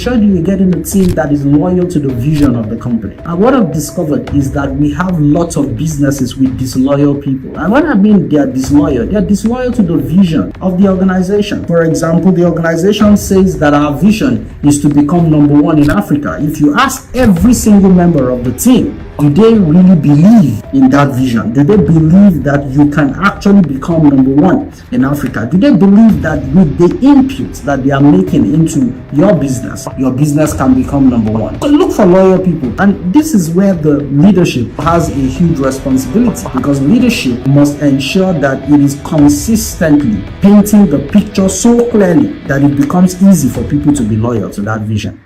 Sure, you get in a team that is loyal to the vision of the company. And what I've discovered is that we have lots of businesses with disloyal people. And when I mean they are disloyal to the vision of the organization. For example, the organization says that our vision is to become number one in Africa. If you ask every single member of the team, do they really believe in that vision? Do they believe that you can actually become number one in Africa? Do they believe that with the inputs that they are making into your business can become number one? So look for loyal people. And this is where the leadership has a huge responsibility, because leadership must ensure that it is consistently painting the picture so clearly that it becomes easy for people to be loyal to that vision.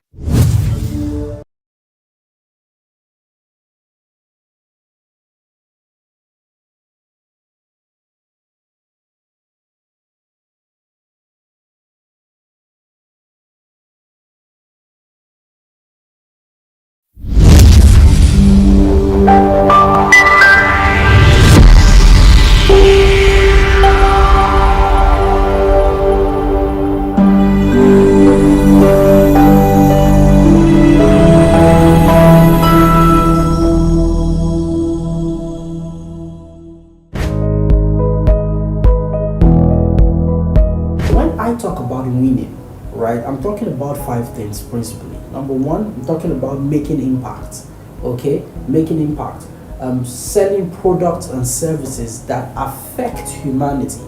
I talk about winning, right? I'm talking about 5 things principally. Number 1, I'm talking about making impact. Okay, making impact. Selling products and services that affect humanity.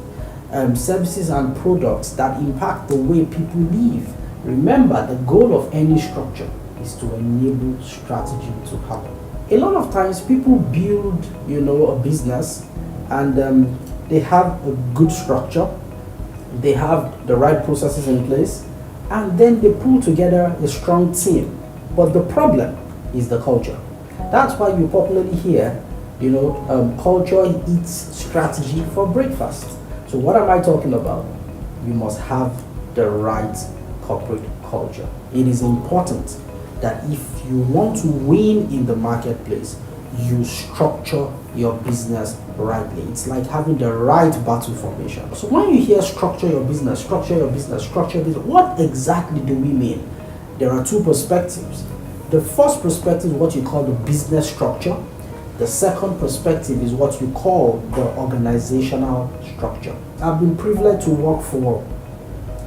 Services and products that impact the way people live. Remember, the goal of any structure is to enable strategy to happen. A lot of times people build, a business and they have a good structure. They have the right processes in place, and then they pull together a strong team. But the problem is the culture. That's why you popularly hear, culture eats strategy for breakfast. So what am I talking about? You must have the right corporate culture. It is important that if you want to win in the marketplace, you structure your business rightly. It's like having the right battle formation. So when you hear structure your business, what exactly do we mean? There are 2 perspectives. The first perspective is what you call the business structure. The second perspective is what you call the organizational structure. I've been privileged to work for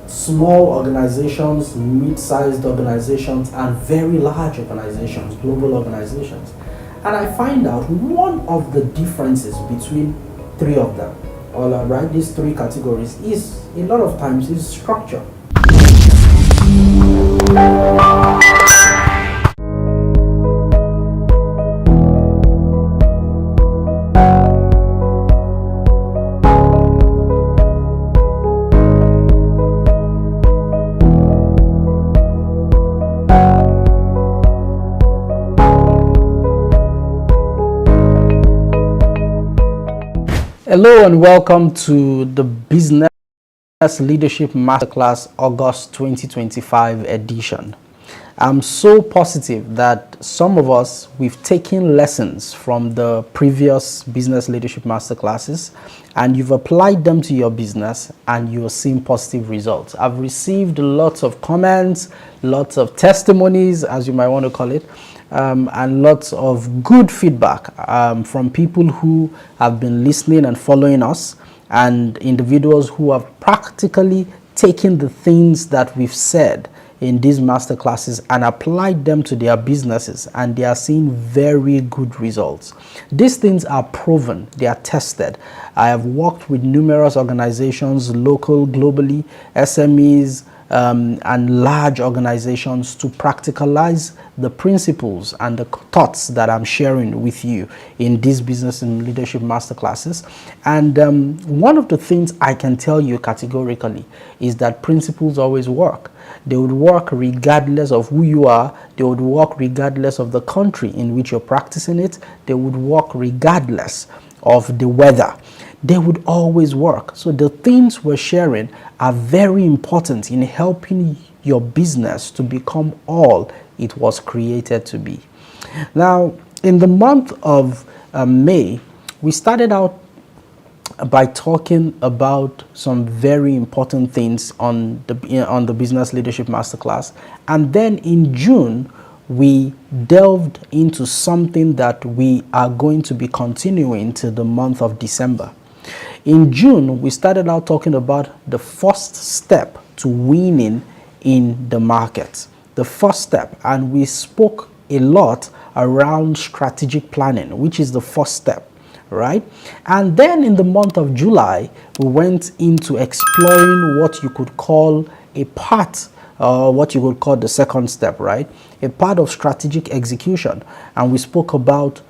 small organizations, mid-sized organizations, and very large organizations, global organizations. And I find out one of the differences between 3 of them, these 3 categories, is a lot of times is structure. Hello and welcome to the Business Leadership Masterclass August 2025 edition. I'm so positive that some of us, we've taken lessons from the previous Business Leadership Masterclasses and you've applied them to your business and you're seeing positive results. I've received lots of comments, lots of testimonies, as you might want to call it, and lots of good feedback from people who have been listening and following us, and individuals who have practically taken the things that we've said in these masterclasses and applied them to their businesses, and they are seeing very good results. These things are proven, they are tested. I have worked with numerous organizations, local, globally, SMEs, and large organizations to practicalize the principles and the thoughts that I'm sharing with you in these business and leadership masterclasses. And one of the things I can tell you categorically is that principles always work. They would work regardless of who you are. They would work regardless of the country in which you're practicing it. They would work regardless of the weather. They would always work. So the things we're sharing are very important in helping your business to become all it was created to be. Now, in the month of May, we started out by talking about some very important things on the Business Leadership Masterclass. And then in June, we delved into something that we are going to be continuing till the month of December. In June, we started out talking about the first step to winning in the market. The first step, and we spoke a lot around strategic planning, which is the first step, right? And then in the month of July, we went into exploring what you could call a part, what you would call the second step, right? A part of strategic execution. And we spoke about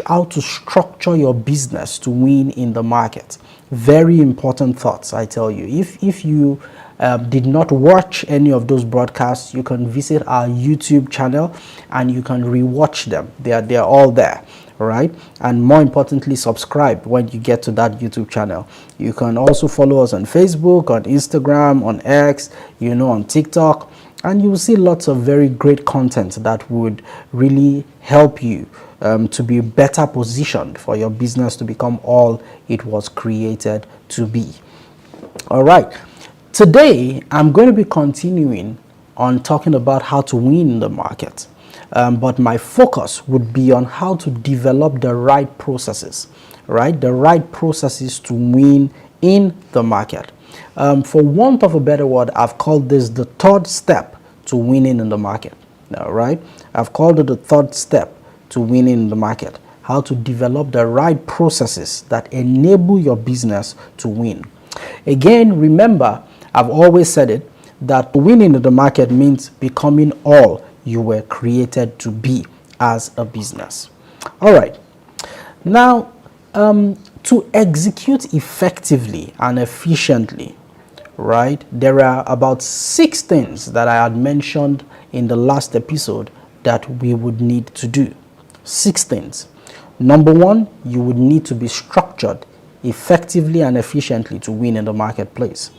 how to structure your business to win in the market. Very important thoughts, I tell you. If you did not watch any of those broadcasts, you can visit our YouTube channel and you can rewatch them. They are all there, right? And more importantly, subscribe when you get to that YouTube channel. You can also follow us on Facebook, on Instagram, on X, on TikTok, and you will see lots of very great content that would really help you to be better positioned for your business to become all it was created to be. All right. Today, I'm going to be continuing on talking about how to win in the market. But my focus would be on how to develop the right processes, right? The right processes to win in the market. For want of a better word, I've called this the third step to winning in the market, all right? I've called it the third step to winning in the market. How to develop the right processes that enable your business to win. Again, remember, I've always said it, that winning in the market means becoming all you were created to be as a business. All right. Now, to execute effectively and efficiently, right, there are about 6 things that I had mentioned in the last episode that we would need to do. 6 things. Number 1, you would need to be structured effectively and efficiently to win in the marketplace.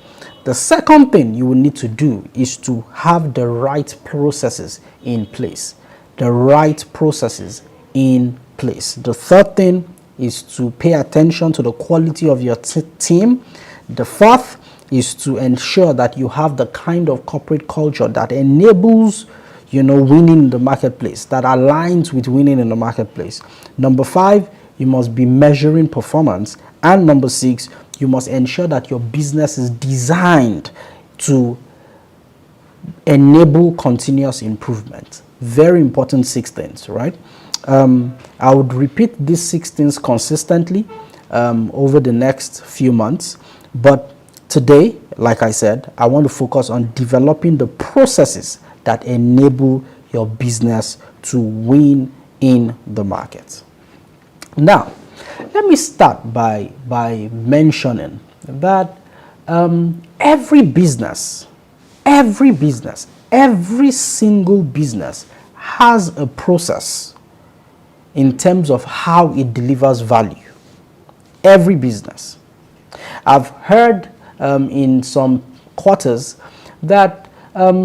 The second thing you will need to do is to have the right processes in place. The right processes in place. The third thing is to pay attention to the quality of your team. The fourth is to ensure that you have the kind of corporate culture that enables winning in the marketplace, that aligns with winning in the marketplace. Number 5, you must be measuring performance. And number 6, you must ensure that your business is designed to enable continuous improvement. Very important 6 things, right? I would repeat these 6 things consistently over the next few months. But today, like I said, I want to focus on developing the processes that enable your business to win in the market. Now, let me start by mentioning that every single business has a process in terms of how it delivers value. Every business. I've heard in some quarters that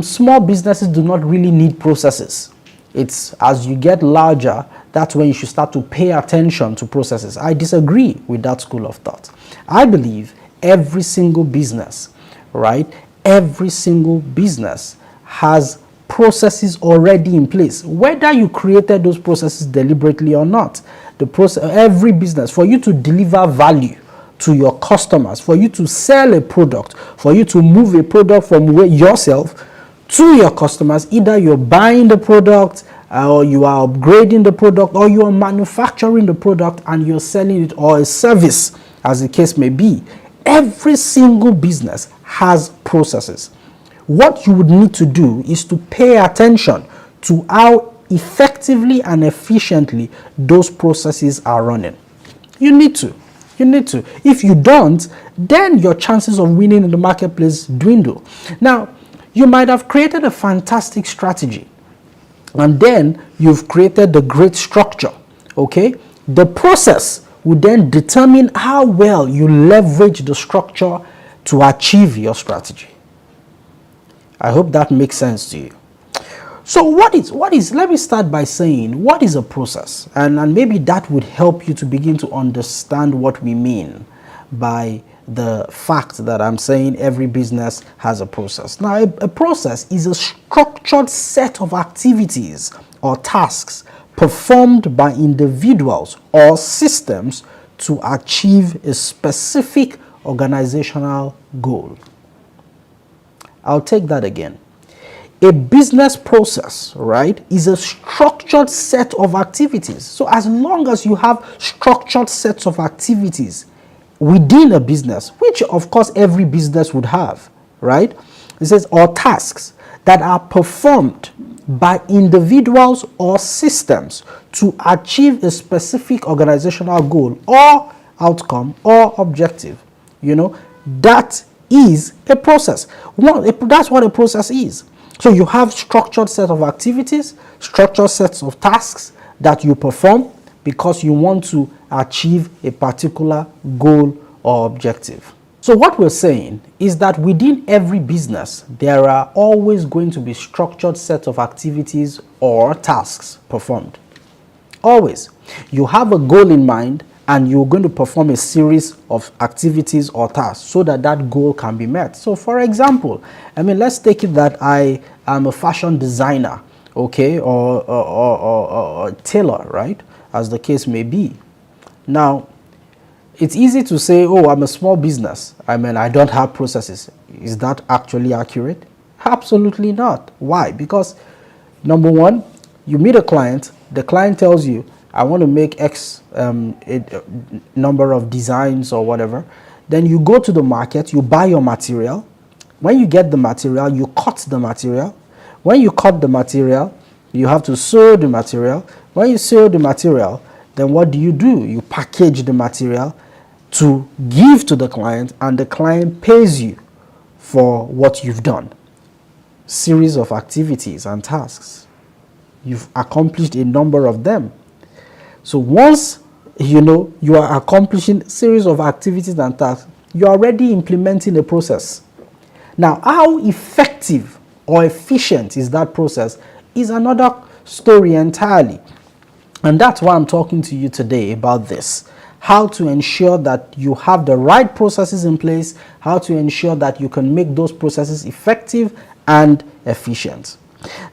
small businesses do not really need processes. It's as you get larger, that's when you should start to pay attention to processes. I disagree with that school of thought. I believe every single business, right? Every single business has processes already in place, whether you created those processes deliberately or not. Every business, for you to deliver value to your customers, for you to sell a product, for you to move a product from yourself to your customers, either you're buying the product or you are upgrading the product, or you are manufacturing the product and you're selling it, or a service, as the case may be. Every single business has processes. What you would need to do is to pay attention to how effectively and efficiently those processes are running. You need to. If you don't, then your chances of winning in the marketplace dwindle. Now, you might have created a fantastic strategy, and then you've created the great structure, okay? The process will then determine how well you leverage the structure to achieve your strategy. I hope that makes sense to you. So what is, let me start by saying, what is a process? And maybe that would help you to begin to understand what we mean by the fact that I'm saying every business has a process. Now, a process is a structured set of activities or tasks performed by individuals or systems to achieve a specific organizational goal. I'll take that again. A business process, right, is a structured set of activities. So as long as you have structured sets of activities within a business, which of course every business would have, right? It says, or tasks that are performed by individuals or systems to achieve a specific organizational goal or outcome or objective. That is a process. That's what a process is. So you have structured set of activities, structured sets of tasks that you perform because you want to achieve a particular goal or objective. So what we're saying is that within every business, there are always going to be structured sets of activities or tasks performed. Always. You have a goal in mind and you're going to perform a series of activities or tasks so that that goal can be met. So for example, let's take it that I am a fashion designer, okay, or tailor, right, as the case may be. Now, it's easy to say, oh, I'm a small business. I don't have processes. Is that actually accurate? Absolutely not. Why? Because number one, you meet a client, the client tells you, I want to make X number of designs or whatever. Then you go to the market, you buy your material. When you get the material, you cut the material. When you cut the material, you have to sew the material. When you sew the material, then what do? You package the material to give to the client, and the client pays you for what you've done. Series of activities and tasks. You've accomplished a number of them. So once you are accomplishing a series of activities and tasks, you're already implementing a process. Now, how effective or efficient is that process is another story entirely. And that's why I'm talking to you today about this. How to ensure that you have the right processes in place, how to ensure that you can make those processes effective and efficient.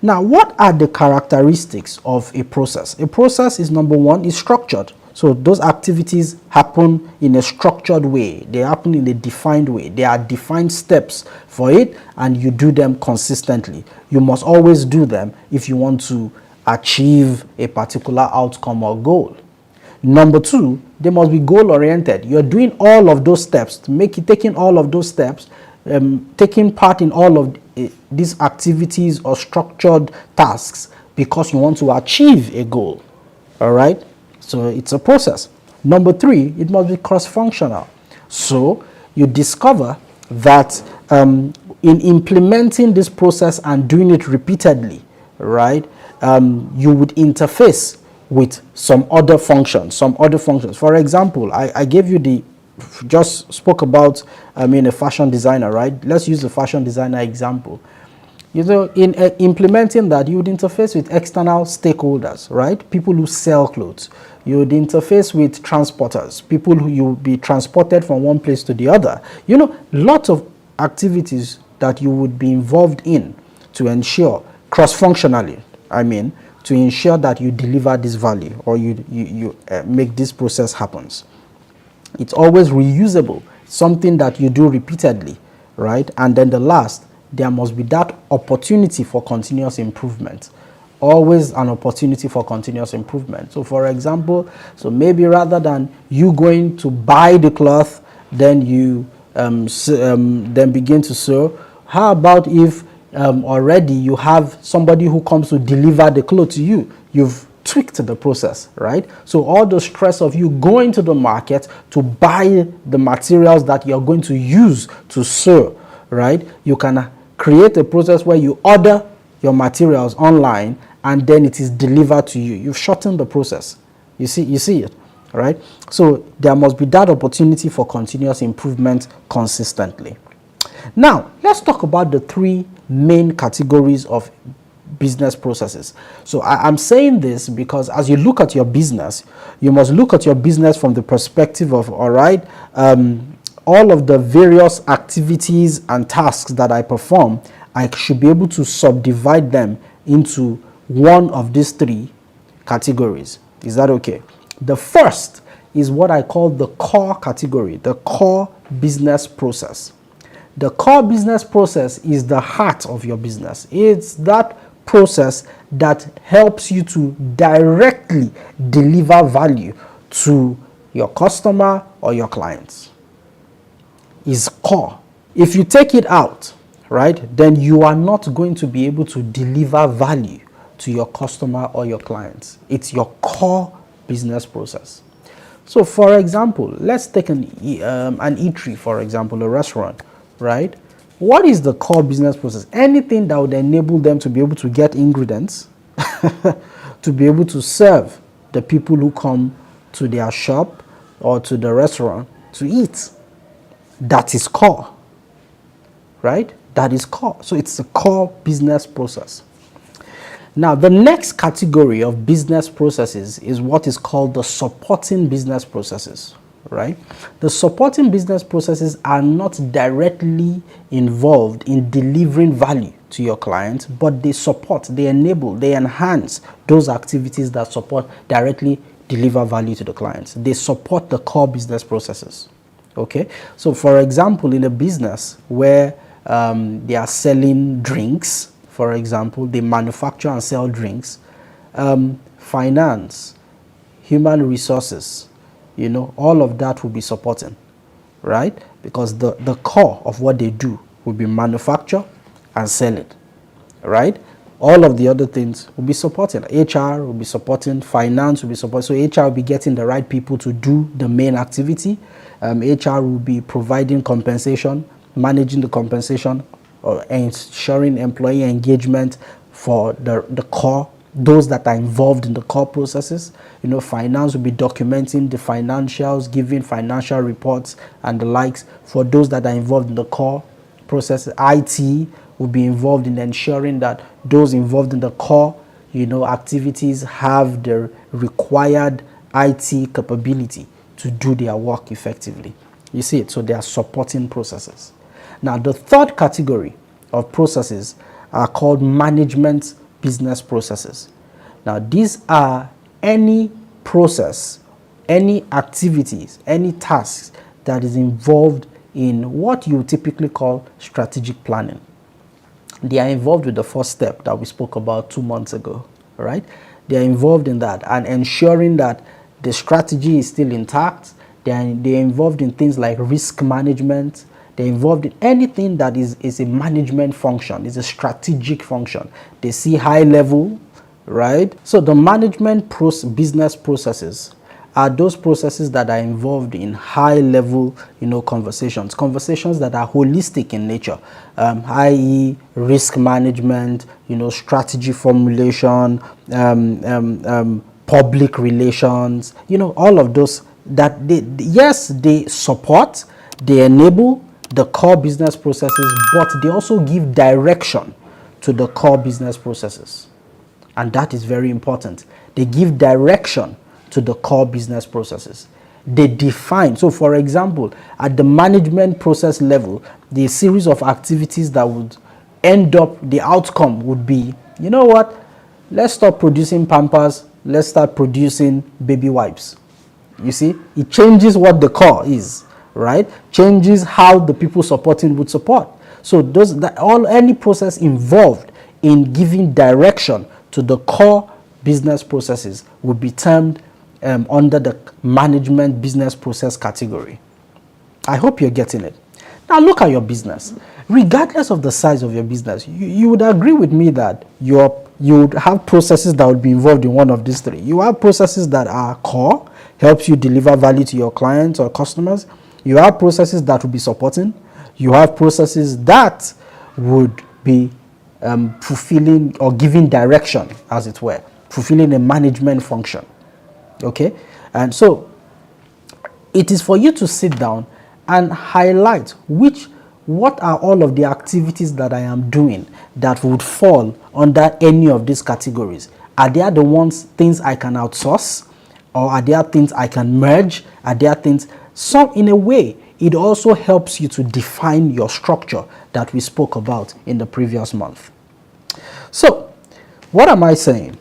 Now, what are the characteristics of a process? A process is, number one, is structured. So those activities happen in a structured way. They happen in a defined way. There are defined steps for it, and you do them consistently. You must always do them if you want to achieve a particular outcome or goal. Number two, they must be goal-oriented. You're doing all of those steps, taking all of those steps, taking part in all of these activities or structured tasks because you want to achieve a goal. All right? So it's a process. Number three, it must be cross-functional. So you discover that in implementing this process and doing it repeatedly, right, you would interface with some other functions. For example, I gave you just spoke about, a fashion designer, right? Let's use the fashion designer example. In implementing that, you would interface with external stakeholders, right? People who sell clothes. You would interface with transporters, people who you would be transported from one place to the other. Lots of activities that you would be involved in to ensure cross-functionally, to ensure that you deliver this value or you make this process happens. It's always reusable, something that you do repeatedly, right? And then the last, there must be that opportunity for continuous improvement. Always an opportunity for continuous improvement. So for example, maybe rather than you going to buy the cloth, then you then begin to sew, how about if already you have somebody who comes to deliver the clothes to you? You've tweaked the process, right? So all the stress of you going to the market to buy the materials that you're going to use to sew, right? You can create a process where you order your materials online and then it is delivered to you. You've shortened the process. You see it, right? So there must be that opportunity for continuous improvement consistently. Now, let's talk about the three main categories of business processes. So I'm saying this because as you look at your business, you must look at your business from the perspective of, all right, all of the various activities and tasks that I perform, I should be able to subdivide them into one of these three categories. Is that okay? The first is what I call the core category, the core business process. The core business process is the heart of your business. It's that process that helps you to directly deliver value to your customer or your clients. Is core. If you take it out, right, then you are not going to be able to deliver value to your customer or your clients. It's your core business process. So for example, let's take an eatery, for example, a restaurant, right? What is the core business process? Anything that would enable them to be able to get ingredients, to be able to serve the people who come to their shop or to the restaurant to eat. That is core, right? That is core. So it's a core business process. Now, the next category of business processes is what is called the supporting business processes, right? The supporting business processes are not directly involved in delivering value to your client, but they support, they enable, they enhance those activities that support directly deliver value to the clients. They support the core business processes, okay? So, for example, in a business where they are selling drinks, for example, they manufacture and sell drinks, finance, human resources, all of that will be supporting, right? Because the core of what they do will be manufacture and sell it, right? All of the other things will be supporting. HR will be supporting, finance will be supporting. So HR will be getting the right people to do the main activity. HR will be providing compensation, managing the compensation, or ensuring employee engagement for the core, those that are involved in the core processes. Finance will be documenting the financials, giving financial reports and the likes for those that are involved in the core processes. IT will be involved in ensuring that those involved in the core, activities have the required IT capability to do their work effectively. You see it? So they are supporting processes. Now, the third category of processes are called management business processes. Now, these are any process, any activities, any tasks that is involved in what you typically call strategic planning. They are involved with the first step that we spoke about 2 months ago, right? They are involved in that and ensuring that the strategy is still intact. They are involved in things like risk management. They're involved in anything that is a management function, is a strategic function. They see high level, right? So the management business processes are those processes that are involved in high level, conversations that are holistic in nature, i.e. risk management, strategy formulation, public relations, all of those that they support, they enable the core business processes, but they also give direction to the core business processes. And that is very important. They give direction to the core business processes. They define. So, for example, at the management process level, the series of activities that would end up, the outcome would be, let's stop producing Pampers, let's start producing baby wipes. You see, it changes what the core is, right? Changes how the people supporting would support. So any process involved in giving direction to the core business processes would be termed under the management business process category. I hope you're getting it. Now look at your business. Regardless of the size of your business, you would agree with me that you would have processes that would be involved in one of these three. You have processes that are core, helps you deliver value to your clients or customers. You have processes that will be supporting. You have processes that would be fulfilling or giving direction, as it were, fulfilling a management function. Okay? And so it is for you to sit down and highlight which what are all of the activities that I am doing that would fall under any of these categories? Are there the ones, things I can outsource? Or are there things I can merge? Are there things, some in a way, it also helps you to define your structure that we spoke about in the previous month. So, what am I saying?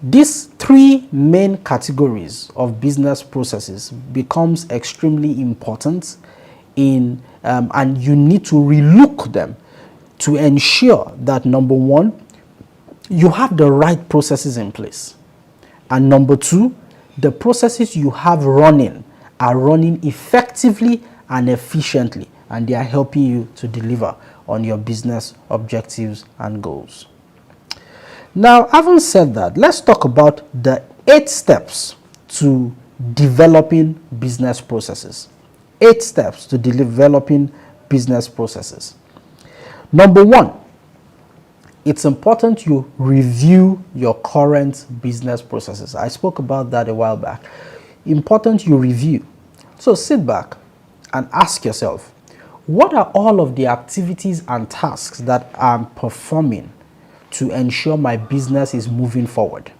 These three main categories of business processes becomes extremely important in, and you need to relook them to ensure that, number one, you have the right processes in place. And number two, the processes you have running are running effectively and efficiently, and they are helping you to deliver on your business objectives and goals. Now, having said that, let's talk about the 8 steps to developing business processes. 8 steps to developing business processes. Number one, it's important you review your current business processes. I spoke about that a while back. Important you review. So sit back and ask yourself, what are all of the activities and tasks that I'm performing to ensure my business is moving forward?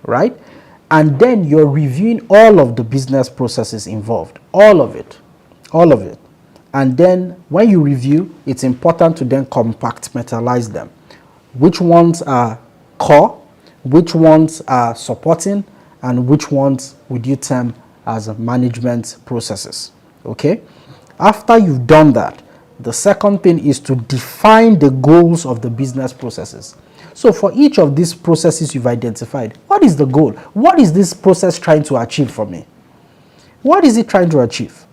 Right? And then you're reviewing all of the business processes involved, all of it. And then when you review, it's important to then compartmentalize them. Which ones are core, which ones are supporting, and which ones would you term as management processes. Okay? After you've done that, the second thing is to define the goals of the business processes. So for each of these processes you've identified, what is the goal? What is this process trying to achieve for me? What is it trying to achieve?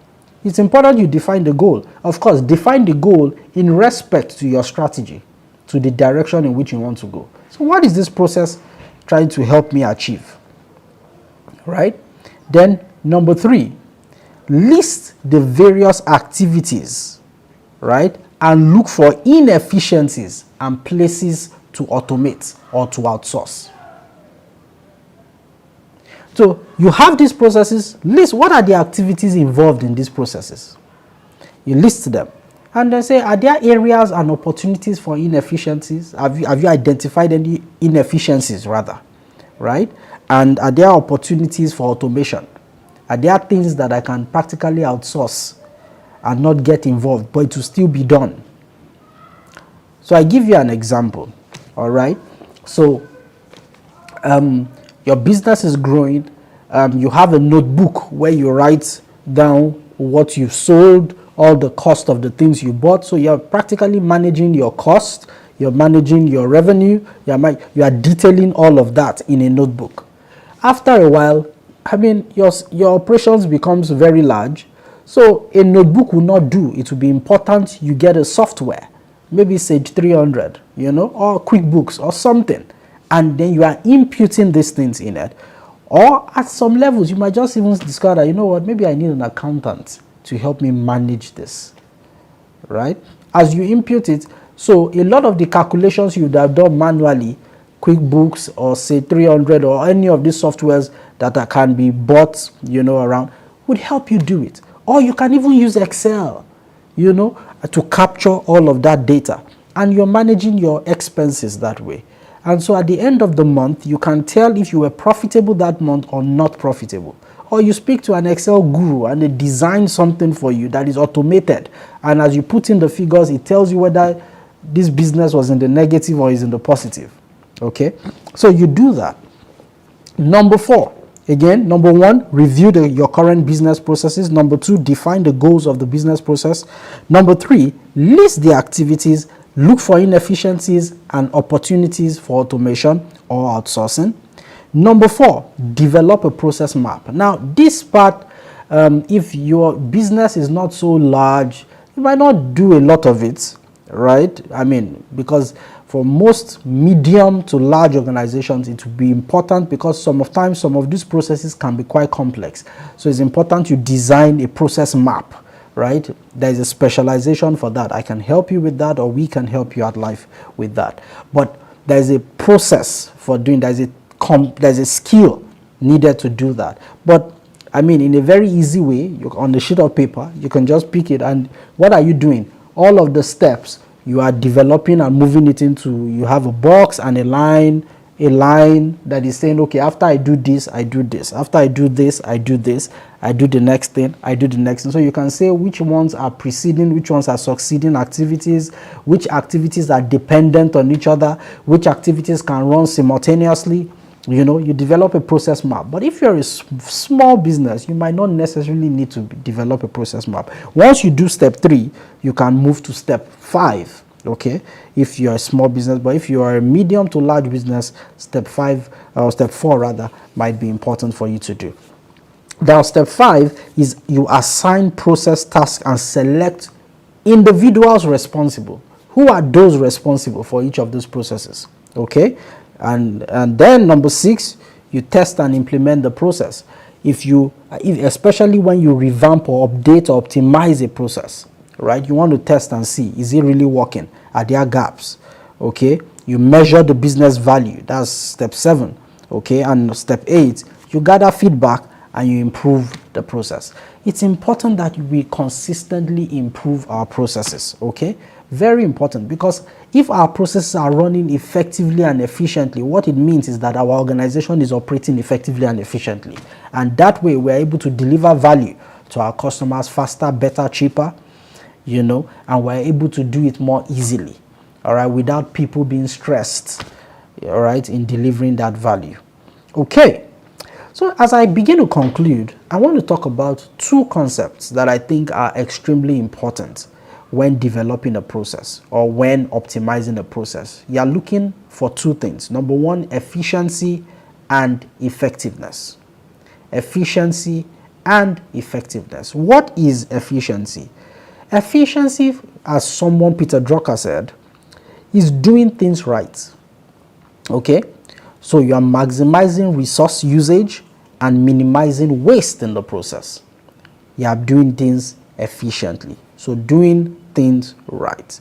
It's important you define the goal. Of course, define the goal in respect to your strategy, to the direction in which you want to go. So what is this process trying to help me achieve? Right? Then number 3, list the various activities, right? And look for inefficiencies and places to automate or to outsource. So you have these processes, list what are the activities involved in these processes. You list them. And then say, are there areas and opportunities for inefficiencies? Have you identified any inefficiencies rather, right? And are there opportunities for automation? Are there things that I can practically outsource and not get involved, but it will still be done? So I give you an example, all right? So your business is growing. You have a notebook where you write down what you've sold, all the cost of the things you bought. So you're practically managing your cost, you're managing your revenue, you are detailing all of that in a notebook. After a while, I mean, your operations becomes very large. So a notebook will not do. It will be important you get a software, maybe Sage 300, or QuickBooks or something. And then you are imputing these things in it. Or at some levels, you might just even discover that, maybe I need an accountant to help me manage this, right? As you impute it, so a lot of the calculations you would have done manually, QuickBooks or say 300 or any of these softwares that can be bought, around, would help you do it. Or you can even use Excel, to capture all of that data. And you're managing your expenses that way. And so at the end of the month, you can tell if you were profitable that month or not profitable. Or you speak to an Excel guru and they design something for you that is automated. And as you put in the figures, it tells you whether this business was in the negative or is in the positive. Okay? So you do that. Number 4. Again, number 1, review your current business processes. Number 2, define the goals of the business process. Number 3, list the activities, look for inefficiencies and opportunities for automation or outsourcing. Number 4, develop a process map. Now, this part, if your business is not so large, you might not do a lot of it, right? I mean, because for most medium to large organizations, it will be important because some of these processes can be quite complex. So it's important you design a process map, right? There's a specialization for that. I can help you with that, or we can help you at life with that. But there's a process for doing, there's a skill needed to do that. But I mean, in a very easy way, on the sheet of paper, you can just pick it. And what are you doing? All of the steps you are developing and moving it into, you have a box and a line that is saying, okay, after I do this, I do this. After I do this, I do this. I do the next thing, I do the next thing. So you can say which ones are preceding, which ones are succeeding activities, which activities are dependent on each other, which activities can run simultaneously. You know, you develop a process map. But if you're a small business, you might not necessarily need to develop a process map. Once you do step 3, you can move to step 5, okay, if you're a small business. But if you are a medium to large business, step 5, or step 4 rather, might be important for you to do. Now, step 5 is you assign process tasks and select individuals responsible. Who are those responsible for each of those processes? Okay. And then number 6, you test and implement the process. Especially when you revamp or update or optimize a process, right? You want to test and see, is it really working? Are there gaps? Okay. You measure the business value. That's step 7. Okay. And step 8, you gather feedback and you improve the process. It's important that we consistently improve our processes. Okay. Very important, because if our processes are running effectively and efficiently, what it means is that our organization is operating effectively and efficiently. And that way we're able to deliver value to our customers faster, better, cheaper, you know, and we're able to do it more easily, all right, without people being stressed, all right, in delivering that value. Okay. So as I begin to conclude, I want to talk about 2 concepts that I think are extremely important when developing a process or when optimizing a process. You are looking for 2 things. Number 1, efficiency and effectiveness. Efficiency and effectiveness. What is efficiency? Efficiency, as someone, Peter Drucker, said, is doing things right. Okay? So you are maximizing resource usage and minimizing waste in the process. You are doing things efficiently. So doing things right.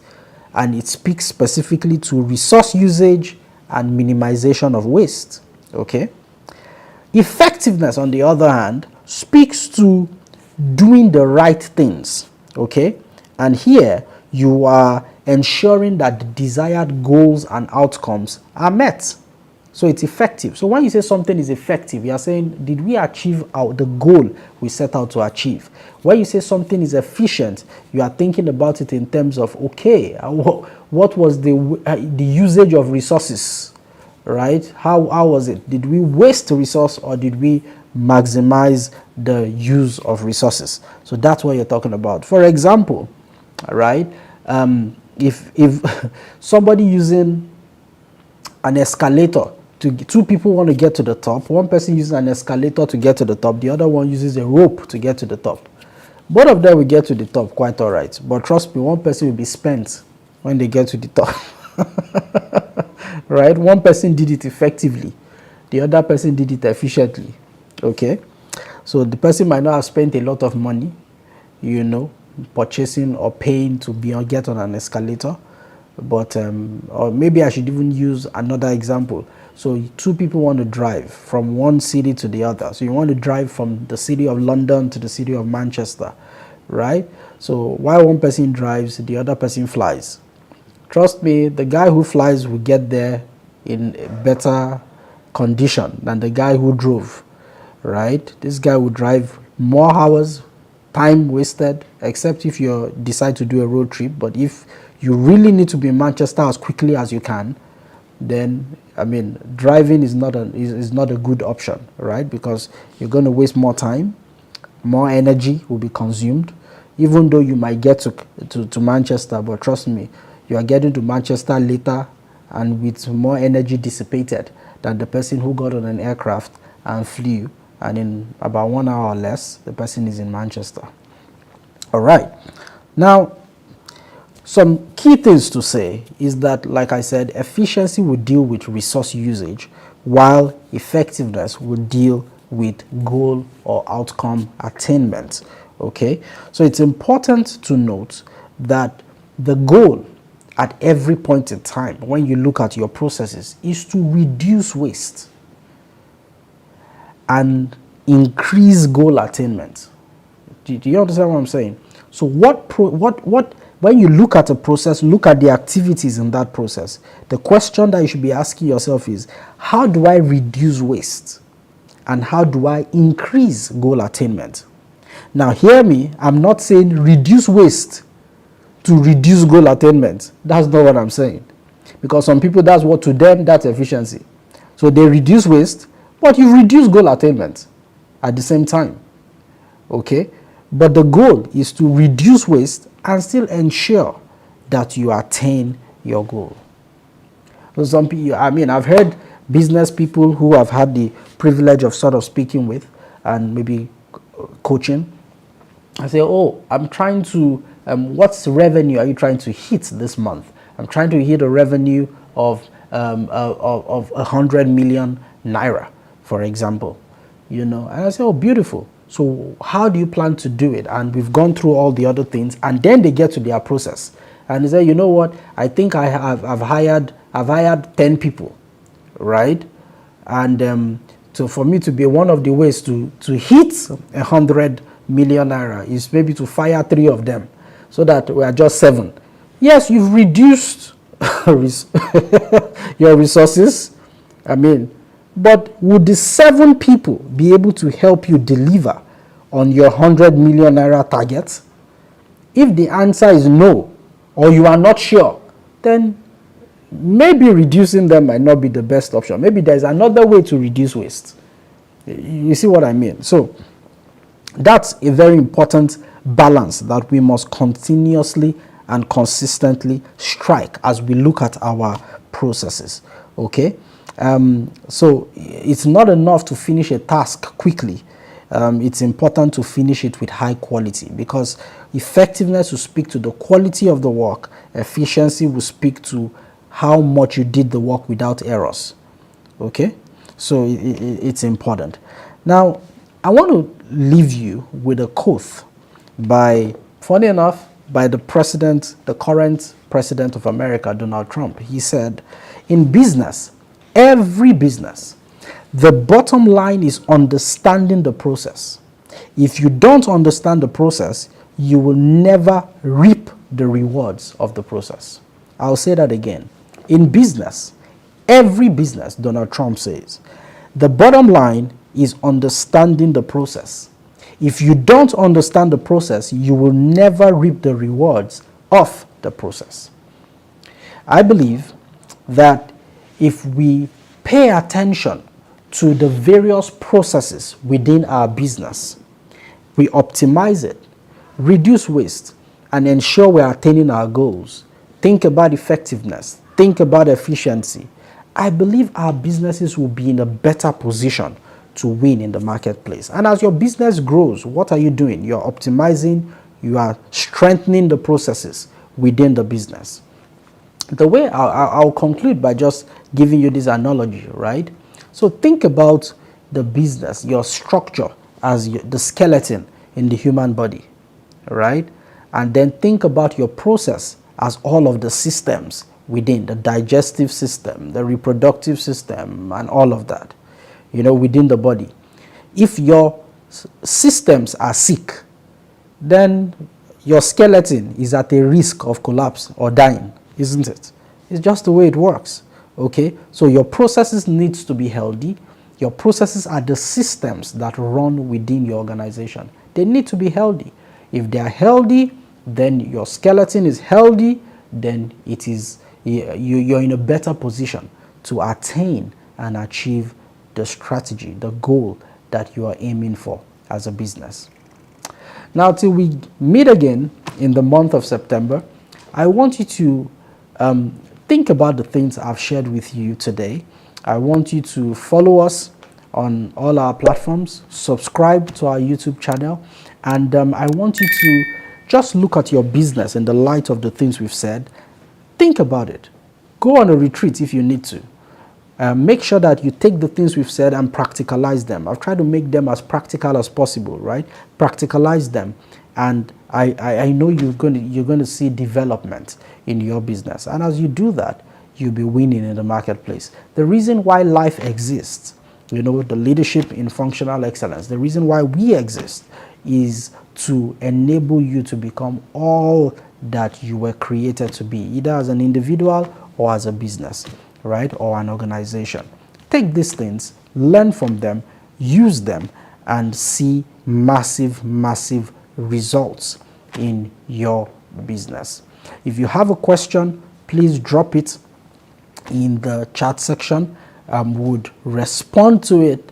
And it speaks specifically to resource usage and minimization of waste. Okay? Effectiveness, on the other hand, speaks to doing the right things. Okay? And here you are ensuring that the desired goals and outcomes are met. So it's effective. So when you say something is effective, you are saying, did we achieve the goal we set out to achieve? When you say something is efficient, you are thinking about it in terms of, okay, what was the usage of resources, right? How was it? Did we waste resource or did we maximize the use of resources? So that's what you're talking about. For example, right, if somebody using an escalator, 2 people want to get to the top. One person uses an escalator to get to the top. The other one uses a rope to get to the top. Both of them will get to the top quite all right. But trust me, one person will be spent when they get to the top. Right? One person did it effectively. The other person did it efficiently. Okay? So the person might not have spent a lot of money, you know, purchasing or paying to get on an escalator. But or maybe I should even use another example. So 2 people want to drive from one city to the other. So you want to drive from the city of London to the city of Manchester, right? So while one person drives, the other person flies. Trust me, the guy who flies will get there in a better condition than the guy who drove, right? This guy will drive more hours, time wasted, except if you decide to do a road trip. But if you really need to be in Manchester as quickly as you can, then I mean, driving is not a good option, right? Because you're going to waste more time, more energy will be consumed, even though you might get to Manchester. But trust me, you are getting to Manchester later and with more energy dissipated than the person who got on an aircraft and flew, and in about 1 hour or less, the person is in Manchester. All right. Now, some key things to say is that, like I said, efficiency will deal with resource usage, while effectiveness will deal with goal or outcome attainment. Okay, so it's important to note that the goal at every point in time when you look at your processes is to reduce waste. And increase goal attainment. Do you understand what I'm saying? So when you look at a process, look at the activities in that process. The question that you should be asking yourself is, how do I reduce waste? And how do I increase goal attainment? Now hear me, I'm not saying reduce waste to reduce goal attainment. That's not what I'm saying. Because some people, that's what to them, that's efficiency. So they reduce waste, but you reduce goal attainment at the same time. Okay? But the goal is to reduce waste and still ensure that you attain your goal. So some people, I've heard business people who I've had the privilege of sort of speaking with and maybe coaching. I say, oh, I'm trying to, what's revenue are you trying to hit this month? I'm trying to hit a revenue of 100 million naira, for example. And I say, oh, beautiful. So how do you plan to do it? And we've gone through all the other things, and then they get to their process. And they say, you know what? I think I've hired 10 people, right? And so for me to be one of the ways to hit 100 million naira is maybe to fire 3 of them, so that we are just 7. Yes, you've reduced your resources. But would the 7 people be able to help you deliver on your 100 million naira target? If the answer is no, or you are not sure, then maybe reducing them might not be the best option. Maybe there's another way to reduce waste. You see what I mean? So that's a very important balance that we must continuously and consistently strike as we look at our processes. Okay? So it's not enough to finish a task quickly. It's important to finish it with high quality, because effectiveness will speak to the quality of the work. Efficiency will speak to how much you did the work without errors. Okay? So it's important. Now, I want to leave you with a quote funny enough, by the current president of America, Donald Trump. He said, in business, every business, the bottom line is understanding the process. If you don't understand the process, you will never reap the rewards of the process. I'll say that again. In business, every business, Donald Trump says, the bottom line is understanding the process. If you don't understand the process, you will never reap the rewards of the process. I believe that if we pay attention to the various processes within our business, we optimize it, reduce waste, and ensure we're attaining our goals, think about effectiveness, think about efficiency, I believe our businesses will be in a better position to win in the marketplace. And as your business grows, what are you doing? You're optimizing, you are strengthening the processes within the business. The way I'll conclude by just giving you this analogy, right? So think about the business, your structure as the skeleton in the human body, right? And then think about your process as all of the systems within the digestive system, the reproductive system, and all of that, within the body. If your systems are sick, then your skeleton is at a risk of collapse or dying, isn't it? It's just the way it works. Okay, so your processes needs to be healthy. Your processes are the systems that run within your organization. They need to be healthy. If they are healthy, then your skeleton is healthy, then you're in a better position to attain and achieve the strategy, the goal that you are aiming for as a business. Now, till we meet again in the month of September, I want you to think about the things I've shared with you today. I want you to follow us on all our platforms, subscribe to our YouTube channel, and I want you to just look at your business in the light of the things we've said. Think about it. Go on a retreat if you need to. Make sure that you take the things we've said and practicalize them. I've tried to make them as practical as possible, right? Practicalize them, and I know you're going to see development in your business. And as you do that, you'll be winning in the marketplace. The reason why life exists the leadership in functional excellence. The reason why we exist is to enable you to become all that you were created to be, either as an individual or as a business, right, or an organization. Take these things, learn from them, use them, and see massive, massive results in your business. If you have a question, please drop it in the chat section. Would respond to it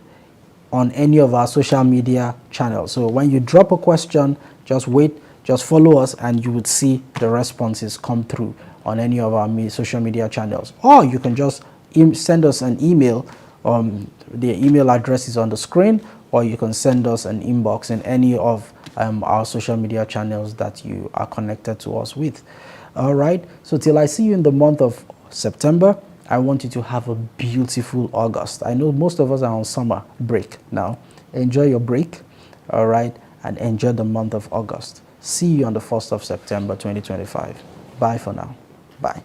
on any of our social media channels. So when you drop a question, just wait, just follow us, and you would see the responses come through on any of our social media channels. Or you can just send us an email. The email address is on the screen, or you can send us an inbox in any of our social media channels that you are connected to us with. All right, so till I see you in the month of September, I want you to have a beautiful August. I know most of us are on summer break now. Enjoy your break, all right, and enjoy the month of August. See you on the 1st of September 2025. Bye for now. Bye.